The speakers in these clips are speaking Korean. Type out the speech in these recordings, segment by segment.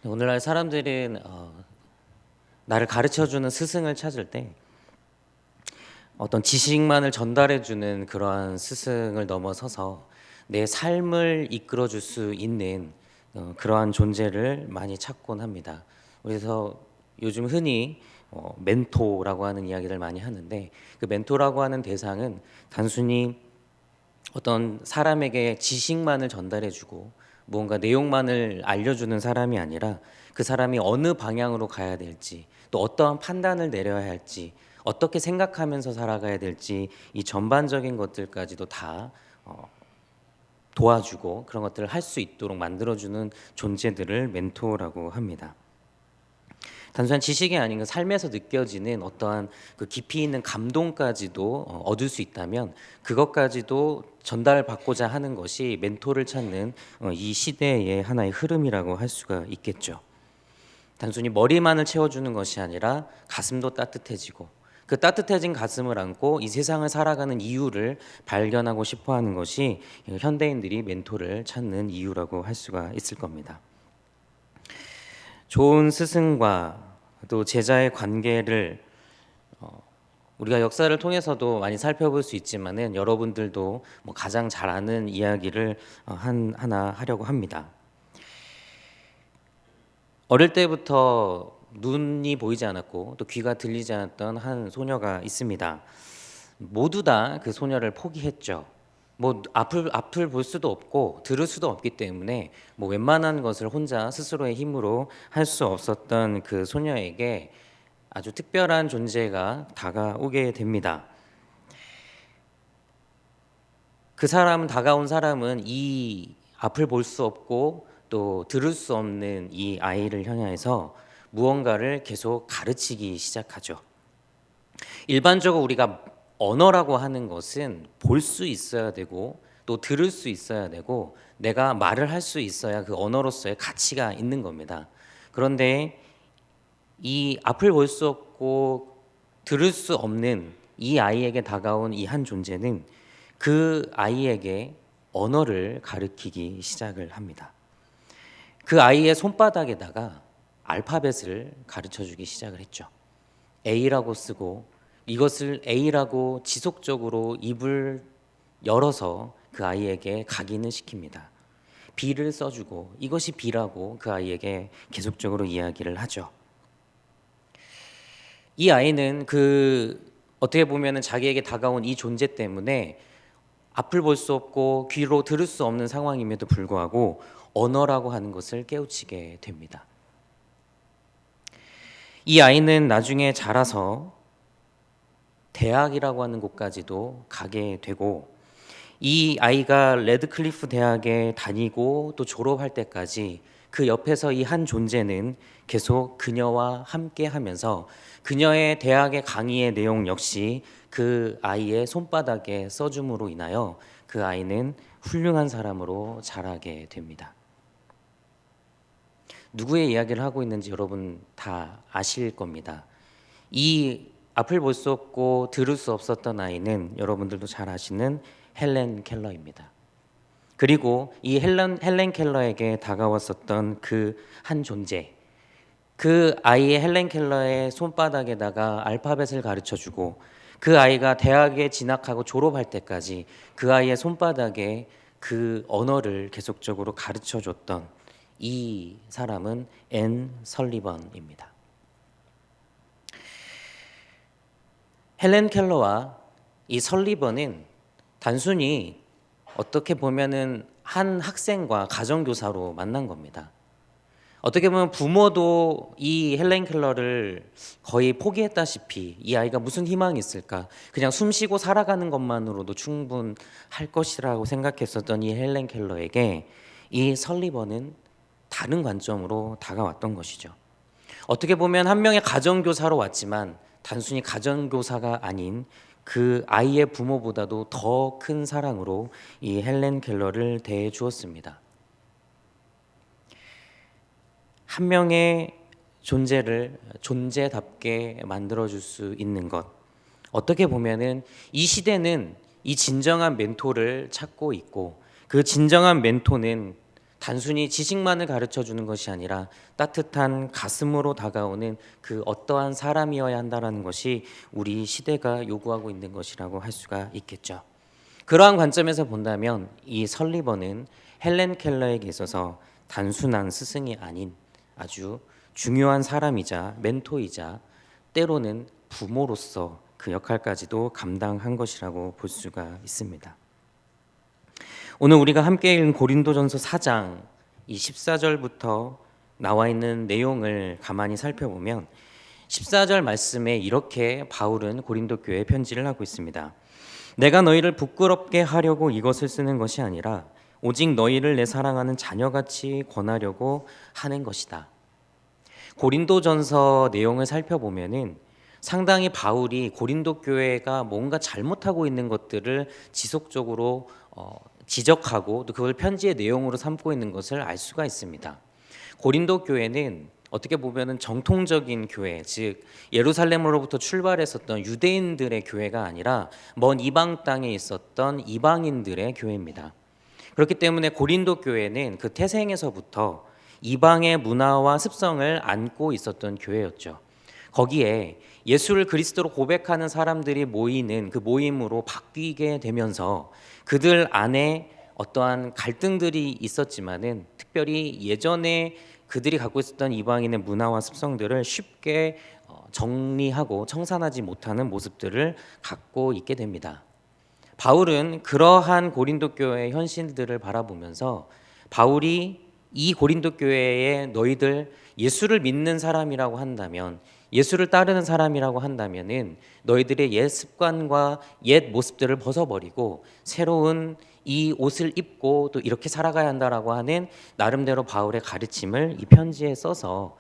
오늘날 사람들은 나를 가르쳐주는 스승을 찾을 때 어떤 지식만을 전달해주는 그러한 스승을 넘어서서 내 삶을 이끌어줄 수 있는 그러한 존재를 많이 찾곤 합니다. 그래서 요즘 흔히 멘토라고 하는 이야기를 많이 하는데, 그 멘토라고 하는 대상은 단순히 어떤 사람에게 지식만을 전달해주고 무언가 내용만을 알려주는 사람이 아니라, 그 사람이 어느 방향으로 가야 될지, 또 어떠한 판단을 내려야 할지, 어떻게 생각하면서 살아가야 될지, 이 전반적인 것들까지도 다 도와주고 그런 것들을 할 수 있도록 만들어주는 존재들을 멘토라고 합니다. 단순한 지식이 아닌 그 삶에서 느껴지는 어떠한 그 깊이 있는 감동까지도 얻을 수 있다면, 그것까지도 전달받고자 하는 것이 멘토를 찾는 이 시대의 하나의 흐름이라고 할 수가 있겠죠. 단순히 머리만을 채워주는 것이 아니라 가슴도 따뜻해지고, 그 따뜻해진 가슴을 안고 이 세상을 살아가는 이유를 발견하고 싶어하는 것이 현대인들이 멘토를 찾는 이유라고 할 수가 있을 겁니다. 좋은 스승과 또 제자의 관계를 우리가 역사를 통해서도 많이 살펴볼 수 있지만은, 여러분들도 가장 잘 아는 이야기를 하나 하려고 합니다. 어릴 때부터 눈이 보이지 않았고 또 귀가 들리지 않았던 한 소녀가 있습니다. 모두 다 그 소녀를 포기했죠. 앞을 볼 수도 없고 들을 수도 없기 때문에 웬만한 것을 혼자 스스로의 힘으로 할 수 없었던 그 소녀에게 아주 특별한 존재가 다가오게 됩니다. 다가온 사람은 이 앞을 볼 수 없고 또 들을 수 없는 이 아이를 향해서 무언가를 계속 가르치기 시작하죠. 일반적으로 우리가 언어라고 하는 것은 볼 수 있어야 되고 또 들을 수 있어야 되고 내가 말을 할 수 있어야 그 언어로서의 가치가 있는 겁니다. 그런데 이 앞을 볼 수 없고 들을 수 없는 이 아이에게 다가온 이 한 존재는 그 아이에게 언어를 가르치기 시작을 합니다. 그 아이의 손바닥에다가 알파벳을 가르쳐 주기 시작을 했죠. A라고 쓰고, 이것을 A라고 지속적으로 입을 열어서 그 아이에게 각인을 시킵니다. B를 써주고 이것이 B라고 그 아이에게 계속적으로 이야기를 하죠. 이 아이는 어떻게 보면 자기에게 다가온 이 존재 때문에 앞을 볼 수 없고 귀로 들을 수 없는 상황임에도 불구하고 언어라고 하는 것을 깨우치게 됩니다. 이 아이는 나중에 자라서 대학이라고 하는 곳까지도 가게 되고, 이 아이가 레드클리프 대학에 다니고 또 졸업할 때까지 그 옆에서 이 한 존재는 계속 그녀와 함께 하면서 그녀의 대학의 강의의 내용 역시 그 아이의 손바닥에 써줌으로 인하여 그 아이는 훌륭한 사람으로 자라게 됩니다. 누구의 이야기를 하고 있는지 여러분 다 아실 겁니다. 이 앞을 볼 수 없고 들을 수 없었던 아이는 여러분들도 잘 아시는 헬렌 켈러입니다. 그리고 이 헬렌 켈러에게 다가왔었던 그 한 존재, 그 아이의 헬렌 켈러의 손바닥에다가 알파벳을 가르쳐주고 그 아이가 대학에 진학하고 졸업할 때까지 그 아이의 손바닥에 그 언어를 계속적으로 가르쳐줬던 이 사람은 앤 설리번입니다. 헬렌 켈러와 이 설리번은 단순히 어떻게 보면은 한 학생과 가정교사로 만난 겁니다. 어떻게 보면 부모도 이 헬렌 켈러를 거의 포기했다시피, 이 아이가 무슨 희망이 있을까, 그냥 숨 쉬고 살아가는 것만으로도 충분할 것이라고 생각했었던 이 헬렌 켈러에게 이 설리번은 다른 관점으로 다가왔던 것이죠. 어떻게 보면 한 명의 가정교사로 왔지만 단순히 가정교사가 아닌 그 아이의 부모보다도 더 큰 사랑으로 이 헬렌 켈러를 대해 주었습니다. 한 명의 존재를 존재답게 만들어줄 수 있는 것, 어떻게 보면은 이 시대는 이 진정한 멘토를 찾고 있고, 그 진정한 멘토는 단순히 지식만을 가르쳐 주는 것이 아니라 따뜻한 가슴으로 다가오는 그 어떠한 사람이어야 한다는 것이 우리 시대가 요구하고 있는 것이라고 할 수가 있겠죠. 그러한 관점에서 본다면 이 설리번은 헬렌 켈러에게 있어서 단순한 스승이 아닌 아주 중요한 사람이자 멘토이자 때로는 부모로서 그 역할까지도 감당한 것이라고 볼 수가 있습니다. 오늘 우리가 함께 읽은 고린도전서 4장 이 14절부터 나와 있는 내용을 가만히 살펴보면 14절 말씀에 이렇게 바울은 고린도 교회에 편지를 하고 있습니다. 내가 너희를 부끄럽게 하려고 이것을 쓰는 것이 아니라 오직 너희를 내 사랑하는 자녀같이 권하려고 하는 것이다. 고린도전서 내용을 살펴보면은 상당히 바울이 고린도 교회가 뭔가 잘못하고 있는 것들을 지속적으로 지적하고 또 그걸 편지의 내용으로 삼고 있는 것을 알 수가 있습니다. 고린도 교회는 어떻게 보면은 정통적인 교회, 즉 예루살렘으로부터 출발했었던 유대인들의 교회가 아니라 먼 이방 땅에 있었던 이방인들의 교회입니다. 그렇기 때문에 고린도 교회는 그 태생에서부터 이방의 문화와 습성을 안고 있었던 교회였죠. 거기에 예수를 그리스도로 고백하는 사람들이 모이는 그 모임으로 바뀌게 되면서 그들 안에 어떠한 갈등들이 있었지만은 특별히 예전에 그들이 갖고 있었던 이방인의 문화와 습성들을 쉽게 정리하고 청산하지 못하는 모습들을 갖고 있게 됩니다. 바울은 그러한 고린도 교회의 현실들을 바라보면서 바울이 이 고린도 교회에 너희들 예수를 믿는 사람이라고 한다면 예수를 따르는 사람이라고 한다면은 너희들의 옛 습관과 옛 모습들을 벗어버리고 새로운 이 옷을 입고 또 이렇게 살아가야 한다라고 하는 나름대로 바울의 가르침을 이 편지에 써서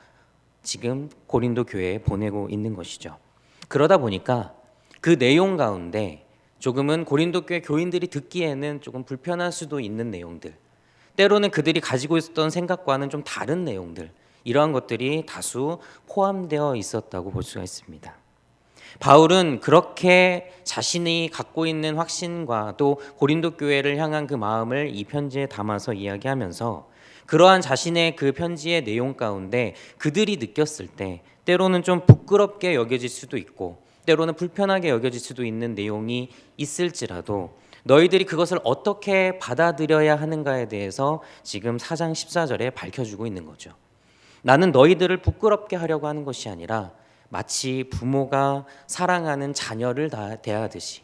지금 고린도 교회에 보내고 있는 것이죠. 그러다 보니까 그 내용 가운데 조금은 고린도 교회 교인들이 듣기에는 조금 불편할 수도 있는 내용들, 때로는 그들이 가지고 있었던 생각과는 좀 다른 내용들, 이러한 것들이 다수 포함되어 있었다고 볼 수가 있습니다. 바울은 그렇게 자신이 갖고 있는 확신과 또 고린도 교회를 향한 그 마음을 이 편지에 담아서 이야기하면서 그러한 자신의 그 편지의 내용 가운데 그들이 느꼈을 때 때로는 좀 부끄럽게 여겨질 수도 있고 때로는 불편하게 여겨질 수도 있는 내용이 있을지라도 너희들이 그것을 어떻게 받아들여야 하는가에 대해서 지금 4장 14절에 밝혀주고 있는 거죠. 나는 너희들을 부끄럽게 하려고 하는 것이 아니라 마치 부모가 사랑하는 자녀를 대하듯이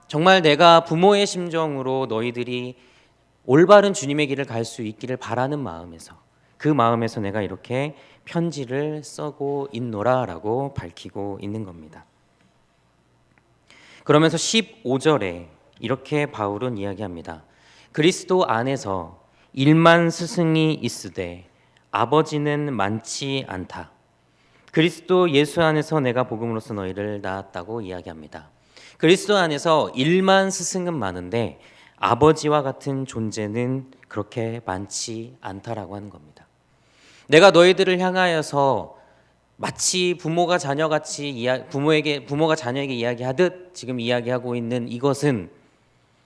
정말 내가 부모의 심정으로 너희들이 올바른 주님의 길을 갈 수 있기를 바라는 마음에서 그 마음에서 내가 이렇게 편지를 써고 있노라라고 밝히고 있는 겁니다. 그러면서 15절에 이렇게 바울은 이야기합니다. 그리스도 안에서 일만 스승이 있으되 아버지는 많지 않다. 그리스도 예수 안에서 내가 복음으로써 너희를 낳았다고 이야기합니다. 그리스도 안에서 일만 스승은 많은데 아버지와 같은 존재는 그렇게 많지 않다라고 하는 겁니다. 내가 너희들을 향하여서 마치 부모가 자녀가 자녀에게 이야기하듯 지금 이야기하고 있는 이것은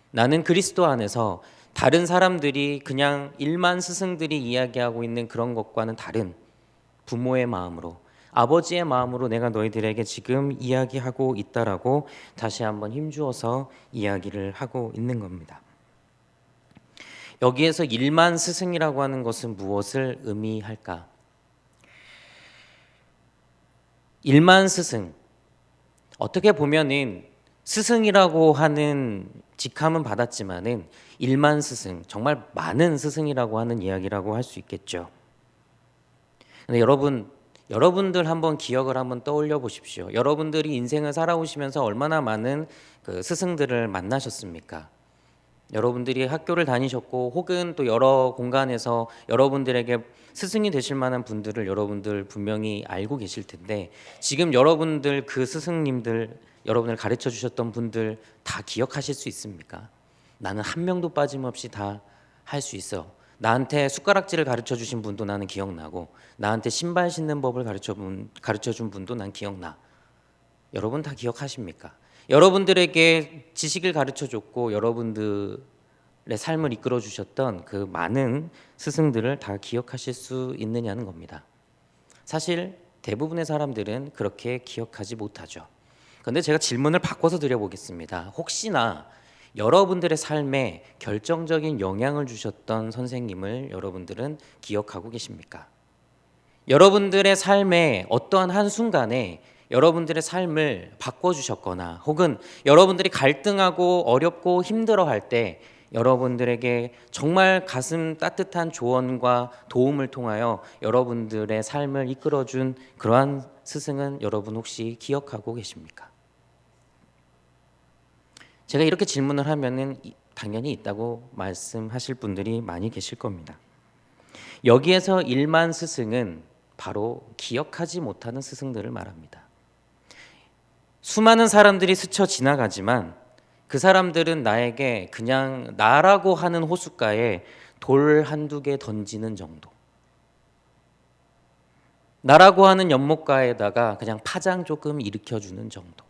나는 그리스도 안에서 다른 사람들이 그냥 일만 스승들이 이야기하고 있는 그런 것과는 다른 부모의 마음으로 아버지의 마음으로 내가 너희들에게 지금 이야기하고 있다라고 다시 한번 힘주어서 이야기를 하고 있는 겁니다. 여기에서 일만 스승이라고 하는 것은 무엇을 의미할까? 일만 스승, 어떻게 보면은 스승이라고 하는 직함은 받았지만은 일만 스승, 정말 많은 스승이라고 하는 이야기라고 할 수 있겠죠. 근데 여러분들 한번 기억을 한번 떠올려 보십시오. 여러분들이 인생을 살아오시면서 얼마나 많은 그 스승들을 만나셨습니까? 여러분들이 학교를 다니셨고 혹은 또 여러 공간에서 여러분들에게 스승이 되실 만한 분들을 여러분들 분명히 알고 계실 텐데 지금 여러분들 그 스승님들 여러분을 가르쳐 주셨던 분들 다 기억하실 수 있습니까? 나는 한 명도 빠짐없이 다 할 수 있어. 나한테 숟가락질을 가르쳐 주신 분도 나는 기억나고 나한테 신발 신는 법을 가르쳐 준 분도 난 기억나. 여러분 다 기억하십니까? 여러분들에게 지식을 가르쳐 줬고 여러분들을 삶을 이끌어 주셨던 그 많은 스승들을 다 기억하실 수 있느냐는 겁니다. 사실 대부분의 사람들은 그렇게 기억하지 못하죠. 그런데 제가 질문을 바꿔서 드려보겠습니다. 혹시나 여러분들의 삶에 결정적인 영향을 주셨던 선생님을 여러분들은 기억하고 계십니까? 여러분들의 삶의 어떠한 한순간에 여러분들의 삶을 바꿔주셨거나 혹은 여러분들이 갈등하고 어렵고 힘들어할 때 여러분들에게 정말 가슴 따뜻한 조언과 도움을 통하여 여러분들의 삶을 이끌어준 그러한 스승은 여러분 혹시 기억하고 계십니까? 제가 이렇게 질문을 하면은 당연히 있다고 말씀하실 분들이 많이 계실 겁니다. 여기에서 일만 스승은 바로 기억하지 못하는 스승들을 말합니다. 수많은 사람들이 스쳐 지나가지만 그 사람들은 나에게 그냥 나라고 하는 호숫가에 돌 한두 개 던지는 정도, 나라고 하는 연못가에다가 그냥 파장 조금 일으켜주는 정도.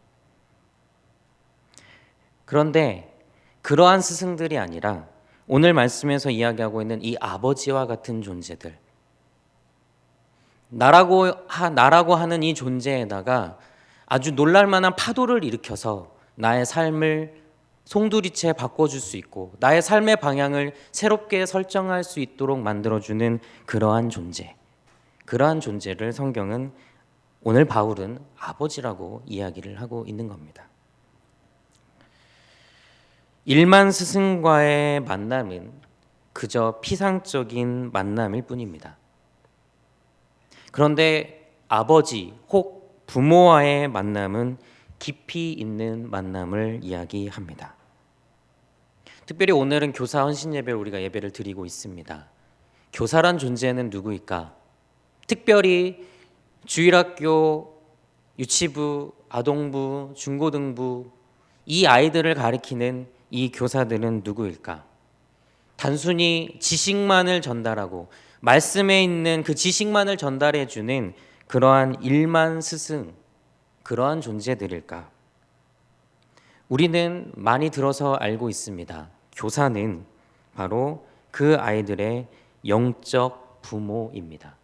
그런데 그러한 스승들이 아니라 오늘 말씀에서 이야기하고 있는 이 아버지와 같은 존재들, 나라고 하는 이 존재에다가 아주 놀랄만한 파도를 일으켜서 나의 삶을 송두리째 바꿔줄 수 있고 나의 삶의 방향을 새롭게 설정할 수 있도록 만들어주는 그러한 존재, 그러한 존재를 성경은 오늘 바울은 아버지라고 이야기를 하고 있는 겁니다. 일만 스승과의 만남은 그저 피상적인 만남일 뿐입니다. 그런데 아버지 혹 부모와의 만남은 깊이 있는 만남을 이야기합니다. 특별히 오늘은 교사 헌신 예배를 우리가 예배를 드리고 있습니다. 교사란 존재는 누구일까? 특별히 주일학교, 유치부, 아동부, 중고등부 이 아이들을 가리키는 이 교사들은 누구일까? 단순히 지식만을 전달하고 말씀에 있는 그 지식만을 전달해 주는 그러한 일만 스승, 그러한 존재들일까? 우리는 많이 들어서 알고 있습니다. 교사는 바로 그 아이들의 영적 부모입니다.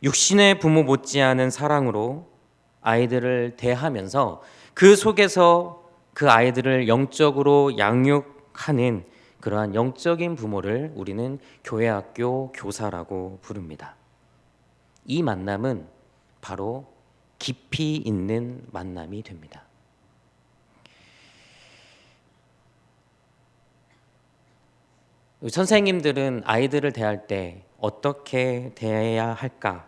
육신의 부모 못지않은 사랑으로 아이들을 대하면서 그 속에서 그 아이들을 영적으로 양육하는 그러한 영적인 부모를 우리는 교회학교 교사라고 부릅니다. 이 만남은 바로 깊이 있는 만남이 됩니다. 선생님들은 아이들을 대할 때 어떻게 대해야 할까?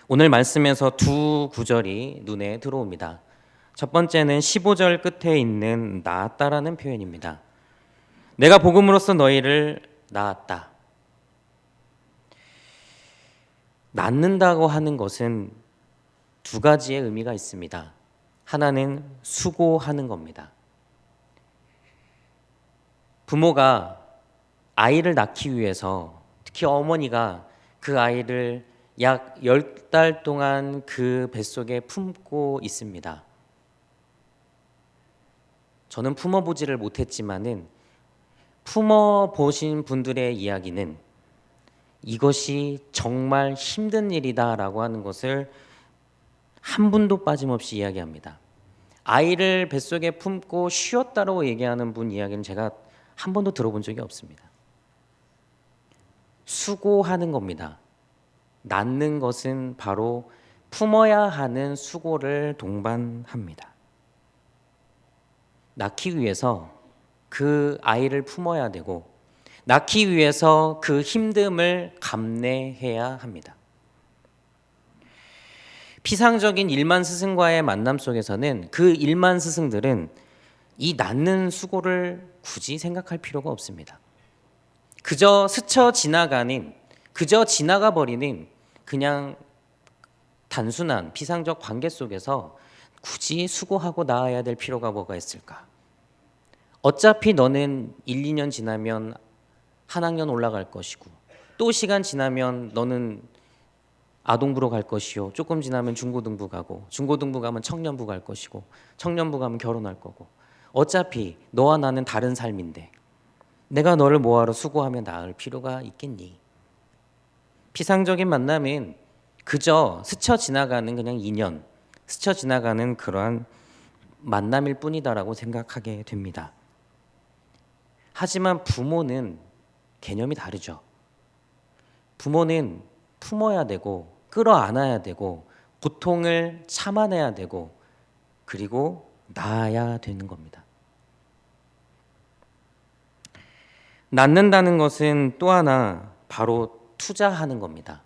오늘 말씀에서 두 구절이 눈에 들어옵니다. 첫 번째는 15절 끝에 있는 낳았다라는 표현입니다. 내가 복음으로써 너희를 낳았다. 낳는다고 하는 것은 두 가지의 의미가 있습니다. 하나는 수고하는 겁니다. 부모가 아이를 낳기 위해서 특히 어머니가 그 아이를 약 10달 동안 그 뱃속에 품고 있습니다. 저는 품어보지를 못했지만은 품어보신 분들의 이야기는 이것이 정말 힘든 일이다라고 하는 것을 한 분도 빠짐없이 이야기합니다. 아이를 뱃속에 품고 쉬었다고 얘기하는 분 이야기는 제가 한 번도 들어본 적이 없습니다. 수고하는 겁니다. 낳는 것은 바로 품어야 하는 수고를 동반합니다. 낳기 위해서 그 아이를 품어야 되고 낳기 위해서 그 힘듦을 감내해야 합니다. 피상적인 일만 스승과의 만남 속에서는 그 일만 스승들은 이 낳는 수고를 굳이 생각할 필요가 없습니다. 그저 스쳐 지나가는, 그저 지나가 버리는 그냥 단순한 피상적 관계 속에서 굳이 수고하고 나아야 될 필요가 뭐가 있을까? 어차피 너는 1, 2년 지나면 한 학년 올라갈 것이고 또 시간 지나면 너는 아동부로 갈 것이요. 조금 지나면 중고등부 가고 중고등부 가면 청년부 갈 것이고 청년부 가면 결혼할 거고 어차피 너와 나는 다른 삶인데 내가 너를 뭐하러 수고하며 낳을 필요가 있겠니? 피상적인 만남은 그저 스쳐 지나가는 그냥 인연, 스쳐 지나가는 그러한 만남일 뿐이다라고 생각하게 됩니다. 하지만 부모는 개념이 다르죠. 부모는 품어야 되고 끌어안아야 되고 고통을 참아내야 되고 그리고 낳아야 되는 겁니다. 낳는다는 것은 또 하나 바로 투자하는 겁니다.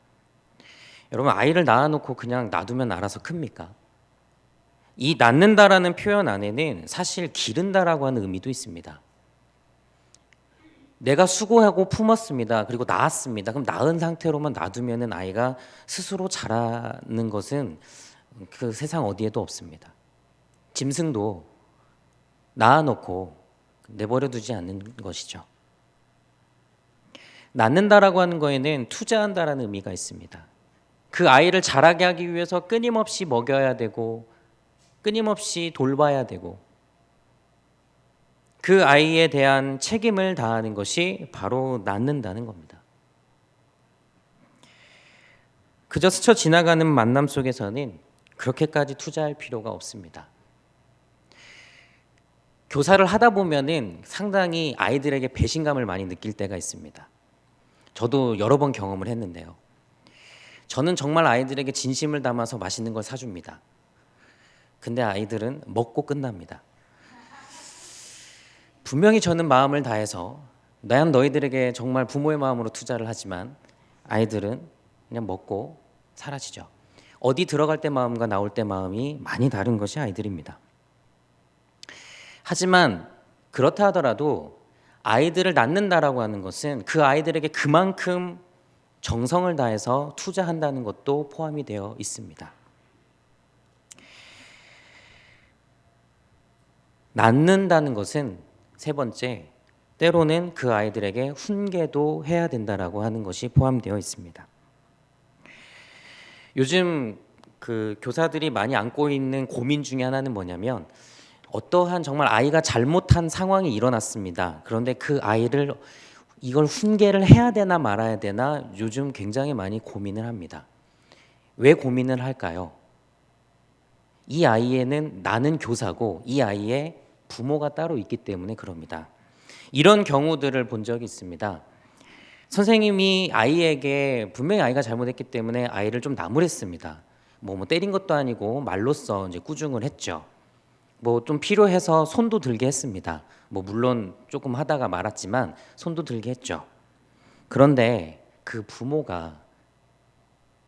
여러분, 아이를 낳아놓고 그냥 놔두면 알아서 큽니까? 이 낳는다라는 표현 안에는 사실 기른다라고 하는 의미도 있습니다. 내가 수고하고 품었습니다. 그리고 낳았습니다. 그럼 낳은 상태로만 놔두면 아이가 스스로 자라는 것은 그 세상 어디에도 없습니다. 짐승도 낳아놓고 내버려 두지 않는 것이죠. 낳는다라고 하는 거에는 투자한다라는 의미가 있습니다. 그 아이를 자라게 하기 위해서 끊임없이 먹여야 되고 끊임없이 돌봐야 되고 그 아이에 대한 책임을 다하는 것이 바로 낳는다는 겁니다. 그저 스쳐 지나가는 만남 속에서는 그렇게까지 투자할 필요가 없습니다. 교사를 하다 보면은 상당히 아이들에게 배신감을 많이 느낄 때가 있습니다. 저도 여러 번 경험을 했는데요. 저는 정말 아이들에게 진심을 담아서 맛있는 걸 사줍니다. 근데 아이들은 먹고 끝납니다. 분명히 저는 마음을 다해서 난 너희들에게 정말 부모의 마음으로 투자를 하지만 아이들은 그냥 먹고 사라지죠. 어디 들어갈 때 마음과 나올 때 마음이 많이 다른 것이 아이들입니다. 하지만 그렇다 하더라도 아이들을 낳는다라고 하는 것은 그 아이들에게 그만큼 정성을 다해서 투자한다는 것도 포함이 되어 있습니다. 낳는다는 것은 세 번째, 때로는 그 아이들에게 훈계도 해야 된다라고 하는 것이 포함되어 있습니다. 요즘 그 교사들이 많이 안고 있는 고민 중에 하나는 뭐냐면 어떠한 정말 아이가 잘못한 상황이 일어났습니다. 그런데 그 아이를 이걸 훈계를 해야 되나 말아야 되나 요즘 굉장히 많이 고민을 합니다. 왜 고민을 할까요? 이 아이에는 나는 교사고 이 아이의 부모가 따로 있기 때문에 그럽니다. 이런 경우들을 본 적이 있습니다. 선생님이 아이에게 분명히 아이가 잘못했기 때문에 아이를 좀 나무랬습니다. 뭐 때린 것도 아니고 말로써 이제 꾸중을 했죠. 뭐 좀 필요해서 손도 들게 했습니다. 뭐 물론 조금 하다가 말았지만 손도 들게 했죠. 그런데 그 부모가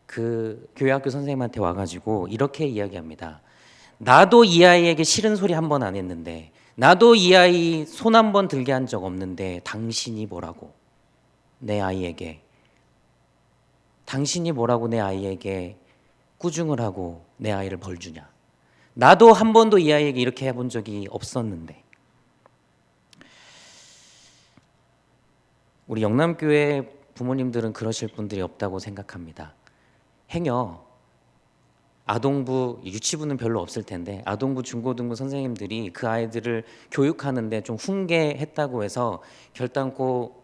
그 교회학교 선생님한테 와가지고 이렇게 이야기합니다. 나도 이 아이에게 싫은 소리 한 번 안 했는데, 나도 이 아이 손 한 번 들게 한 적 없는데 당신이 뭐라고 내 아이에게, 당신이 뭐라고 내 아이에게 꾸중을 하고 내 아이를 벌 주냐. 나도 한 번도 이 아이에게 이렇게 해본 적이 없었는데. 우리 영남교회 부모님들은 그러실 분들이 없다고 생각합니다. 행여 아동부, 유치부는 별로 없을 텐데 아동부, 중고등부 선생님들이 그 아이들을 교육하는데 좀 훈계했다고 해서 결단코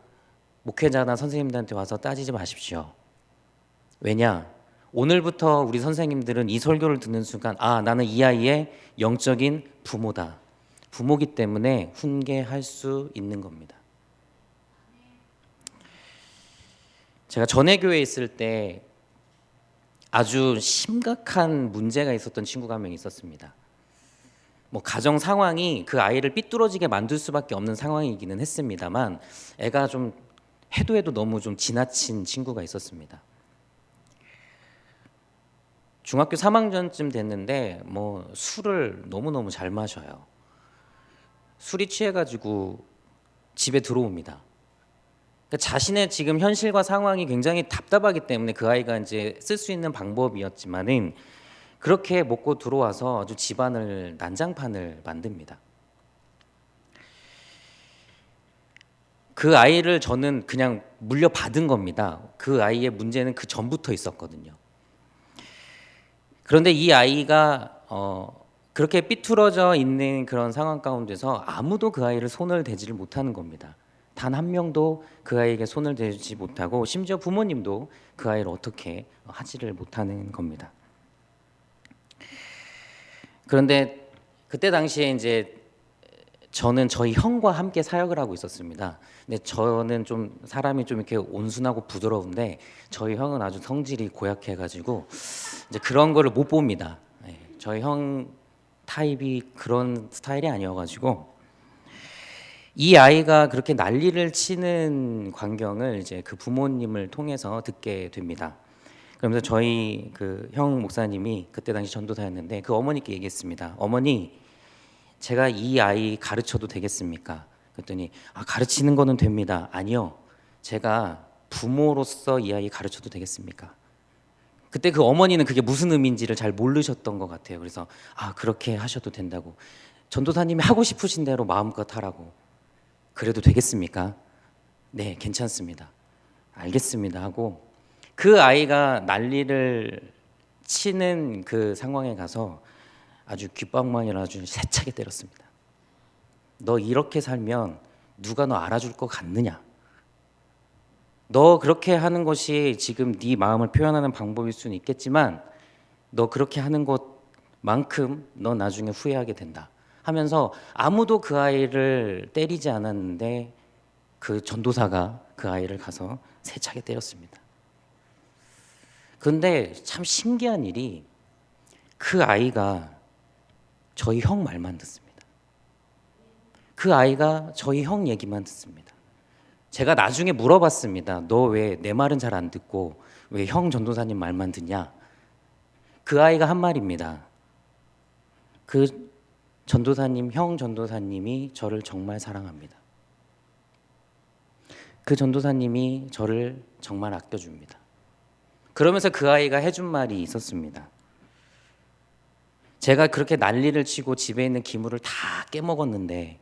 목회자나 선생님들한테 와서 따지지 마십시오. 왜냐? 오늘부터 우리 선생님들은 이 설교를 듣는 순간 아, 나는 이 아이의 영적인 부모다. 부모기 때문에 훈계할 수 있는 겁니다. 제가 전에 교회에 있을 때 아주 심각한 문제가 있었던 친구가 한 명 있었습니다. 뭐 가정 상황이 그 아이를 삐뚤어지게 만들 수밖에 없는 상황이기는 했습니다만 애가 좀 해도 너무 좀 지나친 친구가 있었습니다. 중학교 3학년쯤 됐는데 뭐 술을 너무너무 잘 마셔요. 술이 취해가지고 집에 들어옵니다. 그러니까 자신의 지금 현실과 상황이 굉장히 답답하기 때문에 그 아이가 이제 쓸 수 있는 방법이었지만은 그렇게 먹고 들어와서 아주 집안을 난장판을 만듭니다. 그 아이를 저는 그냥 물려받은 겁니다. 그 아이의 문제는 그 전부터 있었거든요. 그런데 이 아이가 그렇게 삐뚤어져 있는 그런 상황 가운데서 아무도 그 아이를 손을 대지를 못하는 겁니다. 단 한 명도 그 아이에게 손을 대지 못하고 심지어 부모님도 그 아이를 어떻게 하지를 못하는 겁니다. 그런데 그때 당시에 이제 저는 저희 형과 함께 사역을 하고 있었습니다. 근데 저는 좀 사람이 좀 이렇게 온순하고 부드러운데 저희 형은 아주 성질이 고약해가지고 이제 그런 거를 못 봅니다. 예, 저희 형 타입이 그런 스타일이 아니어가지고 이 아이가 그렇게 난리를 치는 광경을 이제 그 부모님을 통해서 듣게 됩니다. 그러면서 저희 그 형 목사님이 그때 당시 전도사였는데 그 어머니께 얘기했습니다. 어머니, 제가 이 아이 가르쳐도 되겠습니까? 그랬더니 가르치는 거는 됩니다. 아니요, 제가 부모로서 이 아이 가르쳐도 되겠습니까? 그때 그 어머니는 그게 무슨 의미인지를 잘 모르셨던 것 같아요. 그래서 그렇게 하셔도 된다고, 전도사님이 하고 싶으신 대로 마음껏 하라고. 그래도 되겠습니까? 네, 괜찮습니다. 알겠습니다 하고 그 아이가 난리를 치는 그 상황에 가서 아주 귓방망이를 아주 세차게 때렸습니다. 너 이렇게 살면 누가 너 알아줄 것 같느냐? 너 그렇게 하는 것이 지금 네 마음을 표현하는 방법일 수는 있겠지만 너 그렇게 하는 것만큼 너 나중에 후회하게 된다 하면서 아무도 그 아이를 때리지 않았는데 그 전도사가 그 아이를 가서 세차게 때렸습니다. 그런데 참 신기한 일이 그 아이가 저희 형 말만 듣습니다. 그 아이가 저희 형 얘기만 듣습니다. 제가 나중에 물어봤습니다. 너 왜 내 말은 잘 안 듣고 왜 형 전도사님 말만 듣냐? 그 아이가 한 말입니다. 그 전도사님, 형 전도사님이 저를 정말 사랑합니다. 그 전도사님이 저를 정말 아껴줍니다. 그러면서 그 아이가 해준 말이 있었습니다. 제가 그렇게 난리를 치고 집에 있는 기물을 다 깨먹었는데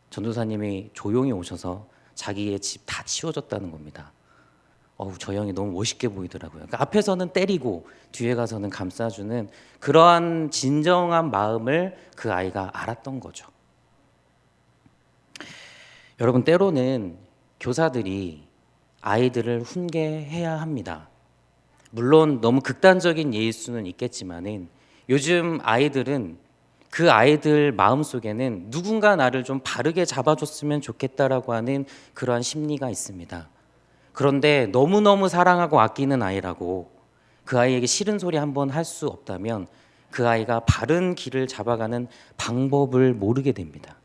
전도사님이 조용히 오셔서 자기의 집 다 치워줬다는 겁니다. 저 형이 너무 멋있게 보이더라고요. 그러니까 앞에서는 때리고 뒤에 가서는 감싸주는 그러한 진정한 마음을 그 아이가 알았던 거죠. 여러분, 때로는 교사들이 아이들을 훈계해야 합니다. 물론 너무 극단적인 예일 수는 있겠지만은 요즘 아이들은 그 아이들 마음속에는 누군가 나를 좀 바르게 잡아줬으면 좋겠다라고 하는 그러한 심리가 있습니다. 그런데 너무너무 사랑하고 아끼는 아이라고 그 아이에게 싫은 소리 한번 할 수 없다면 그 아이가 바른 길을 잡아가는 방법을 모르게 됩니다.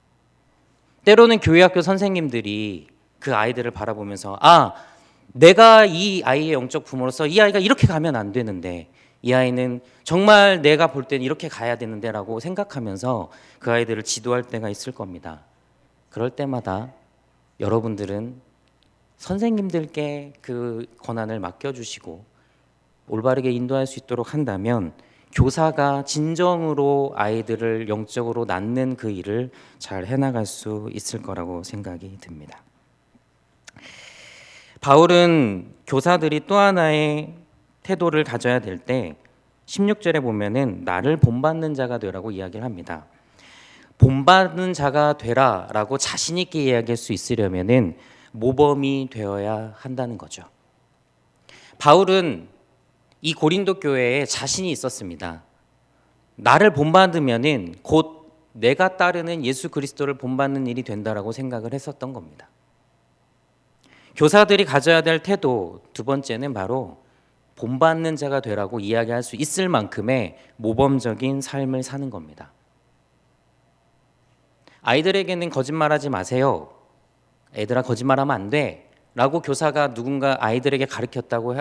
때로는 교회 학교 선생님들이 그 아이들을 바라보면서 내가 이 아이의 영적 부모로서 이 아이가 이렇게 가면 안 되는데 이 아이는 정말 내가 볼 때는 이렇게 가야 되는데 라고 생각하면서 그 아이들을 지도할 때가 있을 겁니다. 그럴 때마다 여러분들은 선생님들께 그 권한을 맡겨주시고 올바르게 인도할 수 있도록 한다면 교사가 진정으로 아이들을 영적으로 낳는 그 일을 잘 해나갈 수 있을 거라고 생각이 듭니다. 바울은 교사들이 또 하나의 태도를 가져야 될 때 16절에 보면은 나를 본받는 자가 되라고 이야기를 합니다. 본받는 자가 되라라고 자신 있게 이야기할 수 있으려면은 모범이 되어야 한다는 거죠. 바울은 이 고린도 교회에 자신이 있었습니다. 나를 본받으면은 곧 내가 따르는 예수 그리스도를 본받는 일이 된다라고 생각을 했었던 겁니다. 교사들이 가져야 될 태도 두 번째는 바로 본받는 자가 되라고 이야기할 수 있을 만큼의 모범적인 삶을 사는 겁니다. 아이들에게는 거짓말하지 마세요. 애들아, 거짓말하면 안 돼 라고 교사가 누군가 아이들에게 가르쳤다고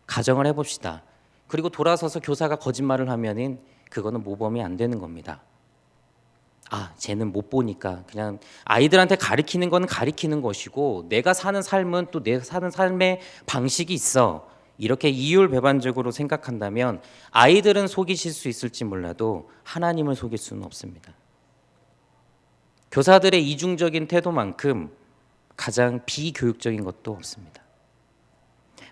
가정을 해봅시다. 그리고 돌아서서 교사가 거짓말을 하면은 그거는 모범이 안 되는 겁니다. 쟤는 못 보니까 그냥 아이들한테 가르치는 건 가르치는 것이고 내가 사는 삶은 또 내가 사는 삶의 방식이 있어. 이렇게 이율배반적으로 생각한다면 아이들은 속이실 수 있을지 몰라도 하나님을 속일 수는 없습니다. 교사들의 이중적인 태도만큼 가장 비교육적인 것도 없습니다.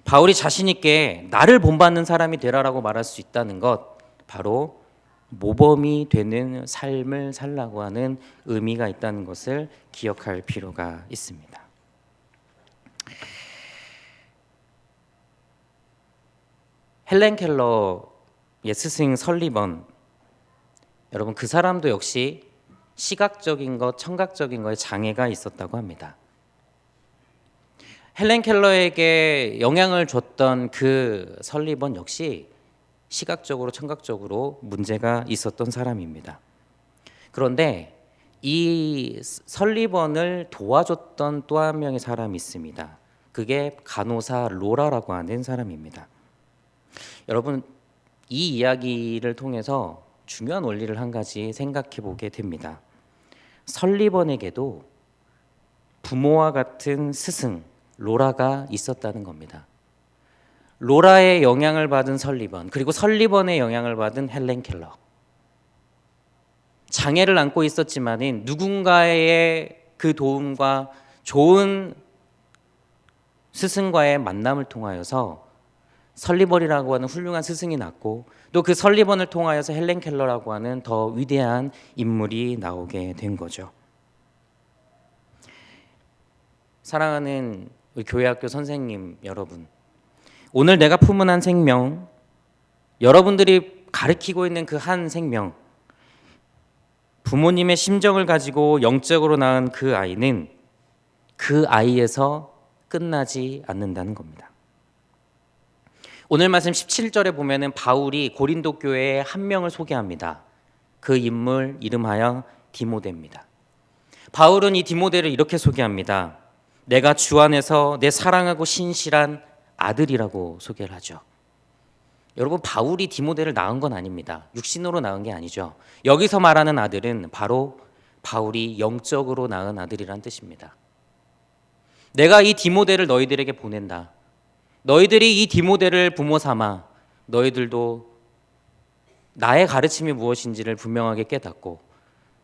바울이 자신 있게 나를 본받는 사람이 되라라고 말할 수 있다는 것, 바로 모범이 되는 삶을 살라고 하는 의미가 있다는 것을 기억할 필요가 있습니다. 헬렌 켈러의 스승 설리번, 여러분 그 사람도 역시 시각적인 것, 청각적인 것에 장애가 있었다고 합니다. 헬렌 켈러에게 영향을 줬던 그 설리번 역시 시각적으로, 청각적으로 문제가 있었던 사람입니다. 그런데 이 설리번을 도와줬던 또 한 명의 사람이 있습니다. 그게 간호사 로라라고 하는 사람입니다. 여러분, 이 이야기를 통해서 중요한 원리를 한 가지 생각해 보게 됩니다. 설리번에게도 부모와 같은 스승 로라가 있었다는 겁니다. 로라의 영향을 받은 설리번, 그리고 설리번의 영향을 받은 헬렌 켈러. 장애를 안고 있었지만은 누군가의 그 도움과 좋은 스승과의 만남을 통하여서 설리번이라고 하는 훌륭한 스승이 났고, 또 그 설리번을 통하여서 헬렌 켈러라고 하는 더 위대한 인물이 나오게 된 거죠. 사랑하는 우리 교회학교 선생님 여러분, 오늘 내가 품은 한 생명, 여러분들이 가르치고 있는 그 한 생명, 부모님의 심정을 가지고 영적으로 낳은 그 아이는 그 아이에서 끝나지 않는다는 겁니다. 오늘 말씀 17절에 보면은 바울이 고린도 교회에 한 명을 소개합니다. 그 인물 이름하여 디모데입니다. 바울은 이 디모데를 이렇게 소개합니다. 내가 주 안에서 내 사랑하고 신실한 아들이라고 소개를 하죠. 여러분, 바울이 디모데를 낳은 건 아닙니다. 육신으로 낳은 게 아니죠. 여기서 말하는 아들은 바로 바울이 영적으로 낳은 아들이란 뜻입니다. 내가 이 디모데를 너희들에게 보낸다. 너희들이 이 디모데를 부모 삼아 너희들도 나의 가르침이 무엇인지를 분명하게 깨닫고,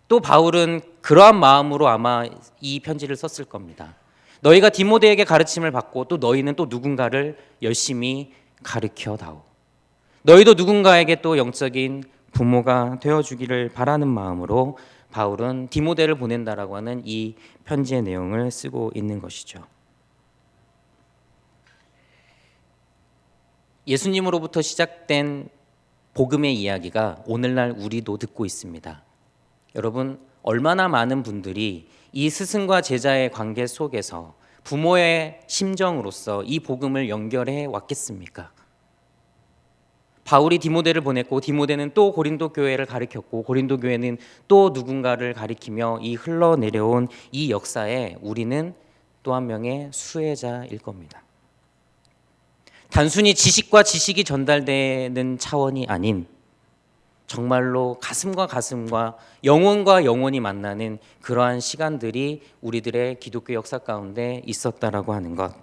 또 바울은 그러한 마음으로 아마 이 편지를 썼을 겁니다. 너희가 디모데에게 가르침을 받고 또 너희는 또 누군가를 열심히 가르쳐다오. 너희도 누군가에게 또 영적인 부모가 되어주기를 바라는 마음으로 바울은 디모데를 보낸다라고 하는 이 편지의 내용을 쓰고 있는 것이죠. 예수님으로부터 시작된 복음의 이야기가 오늘날 우리도 듣고 있습니다. 여러분, 얼마나 많은 분들이 이 스승과 제자의 관계 속에서 부모의 심정으로서 이 복음을 연결해 왔겠습니까? 바울이 디모데를 보냈고, 디모데는 또 고린도 교회를 가리켰고, 고린도 교회는 또 누군가를 가리키며 이 흘러내려온 이 역사에 우리는 또 한 명의 수혜자일 겁니다. 단순히 지식과 지식이 전달되는 차원이 아닌 정말로 가슴과 가슴과 영혼과 영혼이 만나는 그러한 시간들이 우리들의 기독교 역사 가운데 있었다라고 하는 것.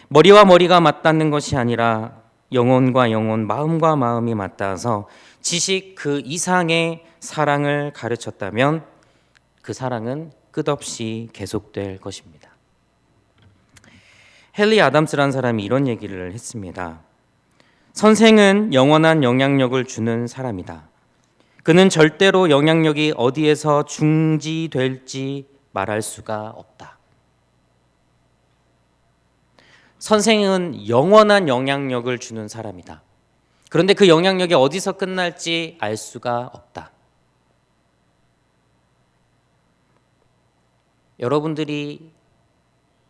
머리와 머리가 맞닿는 것이 아니라 영혼과 영혼, 마음과 마음이 맞닿아서 지식 그 이상의 사랑을 가르쳤다면 그 사랑은 끝없이 계속될 것입니다. 헨리 아담스라는 사람이 이런 얘기를 했습니다. 선생은 영원한 영향력을 주는 사람이다. 그는 절대로 영향력이 어디에서 중지될지 말할 수가 없다. 선생은 영원한 영향력을 주는 사람이다. 그런데 그 영향력이 어디서 끝날지 알 수가 없다. 여러분들이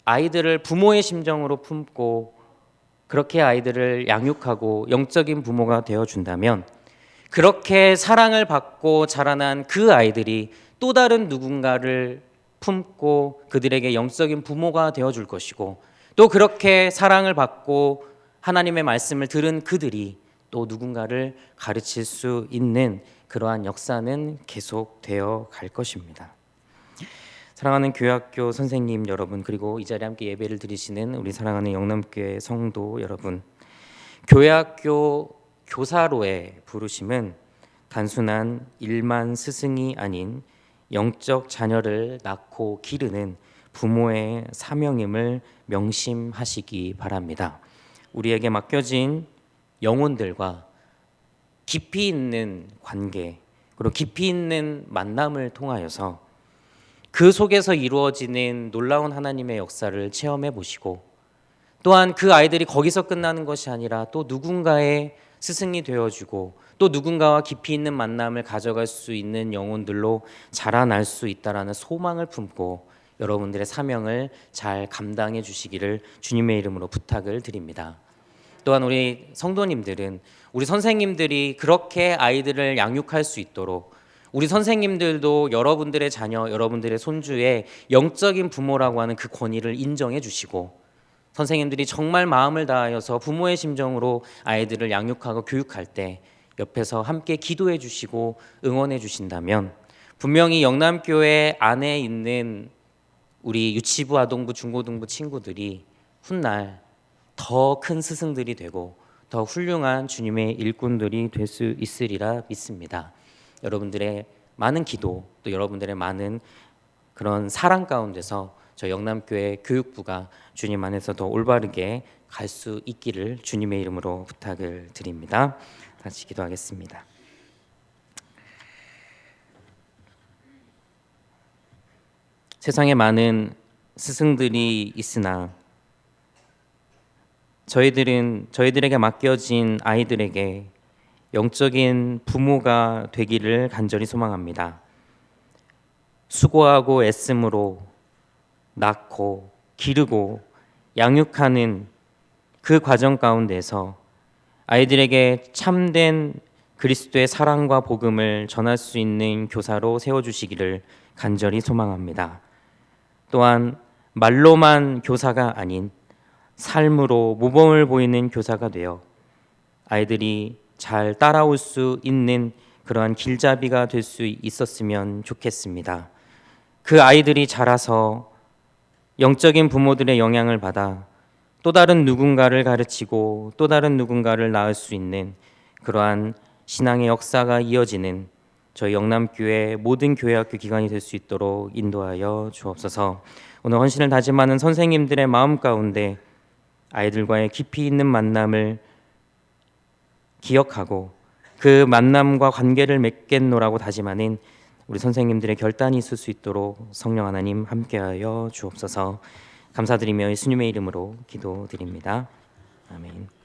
아이들을 부모의 심정으로 품고 그렇게 아이들을 양육하고 영적인 부모가 되어준다면, 그렇게 사랑을 받고 자라난 그 아이들이 또 다른 누군가를 품고 그들에게 영적인 부모가 되어줄 것이고, 또 그렇게 사랑을 받고 하나님의 말씀을 들은 그들이 또 누군가를 가르칠 수 있는 그러한 역사는 계속되어 갈 것입니다. 사랑하는 교회학교 선생님 여러분, 그리고 이 자리에 함께 예배를 드리시는 우리 사랑하는 영남교회 성도 여러분, 교회학교 교사로의 부르심은 단순한 일만 스승이 아닌 영적 자녀를 낳고 기르는 부모의 사명임을 명심하시기 바랍니다. 우리에게 맡겨진 영혼들과 깊이 있는 관계, 그리고 깊이 있는 만남을 통하여서 그 속에서 이루어지는 놀라운 하나님의 역사를 체험해 보시고, 또한 그 아이들이 거기서 끝나는 것이 아니라 또 누군가의 스승이 되어주고 또 누군가와 깊이 있는 만남을 가져갈 수 있는 영혼들로 자라날 수 있다라는 소망을 품고 여러분들의 사명을 잘 감당해 주시기를 주님의 이름으로 부탁을 드립니다. 또한 우리 성도님들은 우리 선생님들이 그렇게 아이들을 양육할 수 있도록 우리 선생님들도 여러분들의 자녀, 여러분들의 손주의 영적인 부모라고 하는 그 권위를 인정해 주시고, 선생님들이 정말 마음을 다하여서 부모의 심정으로 아이들을 양육하고 교육할 때 옆에서 함께 기도해 주시고 응원해 주신다면, 분명히 영남교회 안에 있는 우리 유치부, 아동부, 중고등부 친구들이 훗날 더 큰 스승들이 되고 더 훌륭한 주님의 일꾼들이 될 수 있으리라 믿습니다. 여러분들의 많은 기도, 또 여러분들의 많은 그런 사랑 가운데서 저 영남교회 교육부가 주님 안에서 더 올바르게 갈 수 있기를 주님의 이름으로 부탁을 드립니다. 같이 기도하겠습니다. 세상에 많은 스승들이 있으나 저희들에게 맡겨진 아이들에게 영적인 부모가 되기를 간절히 소망합니다. 수고하고 애씀으로 낳고 기르고 양육하는 그 과정 가운데서 아이들에게 참된 그리스도의 사랑과 복음을 전할 수 있는 교사로 세워주시기를 간절히 소망합니다. 또한 말로만 교사가 아닌 삶으로 모범을 보이는 교사가 되어 아이들이 잘 따라올 수 있는 그러한 길잡이가 될 수 있었으면 좋겠습니다. 그 아이들이 자라서 영적인 부모들의 영향을 받아 또 다른 누군가를 가르치고 또 다른 누군가를 낳을 수 있는 그러한 신앙의 역사가 이어지는 저희 영남교회 모든 교회학교 기관이 될 수 있도록 인도하여 주옵소서. 오늘 헌신을 다짐하는 선생님들의 마음 가운데 아이들과의 깊이 있는 만남을 기억하고 그 만남과 관계를 맺겠노라고 다짐하는 우리 선생님들의 결단이 있을 수 있도록 성령 하나님 함께하여 주옵소서. 감사드리며 예수님의 이름으로 기도드립니다. 아멘.